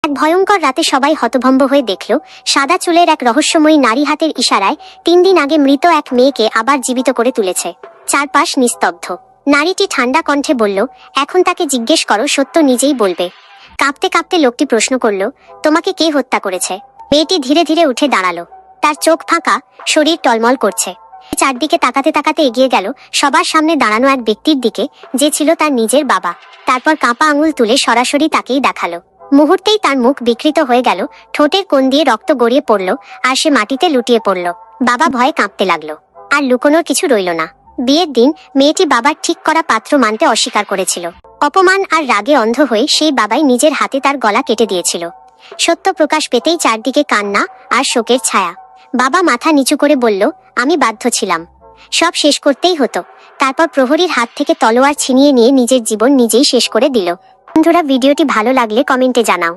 এক ভয়ঙ্কর রাতে সবাই হতভম্ব হয়ে দেখল সাদা চুলের এক রহস্যময়ী নারী হাতের ইশারায় 3 দিন আগে মৃত এক মেয়েকে আবার জীবিত করে তুলেছে। চারপাশ নিস্তব্ধ। নারীটি ঠান্ডা কণ্ঠে বলল, এখন তাকে জিজ্ঞেস করো, সত্য নিজেই বলবে। কাঁপতে কাঁপতে লোকটি প্রশ্ন করল, তোমাকে কে হত্যা করেছে? মেয়েটি ধীরে ধীরে উঠে দাঁড়ালো। তার চোখ ফাঁকা, শরীর টলমল করছে। চারদিকে তাকাতে তাকাতে এগিয়ে গেল সবার সামনে দাঁড়ানো এক ব্যক্তির দিকে, যে ছিল তার নিজের বাবা। তারপর কাঁপা আঙুল তুলে সরাসরি তাকেই দেখালো। মুহূর্তেই তার মুখ বিকৃত হয়ে গেল, ঠোঁটের কোণ দিয়ে রক্ত গড়িয়ে পড়ল, আর সে মাটিতে লুটিয়ে পড়ল। বাবা ভয়ে কাঁপতে লাগলো। আর লুকোনোর কিছু রইল না। বিয়ের দিন মেয়েটি বাবার ঠিক করা পাত্র মানতে অস্বীকার করেছিল। অপমান আর রাগে অন্ধ হয়ে সেই বাবাই নিজের হাতে তার গলা কেটে দিয়েছিল। সত্য প্রকাশ পেতেই চারদিকে কান্না আর শোকের ছায়া। বাবা মাথা নিচু করে বলল, আমি বাধ্য ছিলাম, সব শেষ করতেই হতো। তারপর প্রহরীর হাত থেকে তলোয়ার ছিনিয়ে নিয়ে নিজের জীবন নিজেই শেষ করে দিল। বন্ধুরা, ভিডিওটি ভালো লাগলে কমেন্টে জানাও।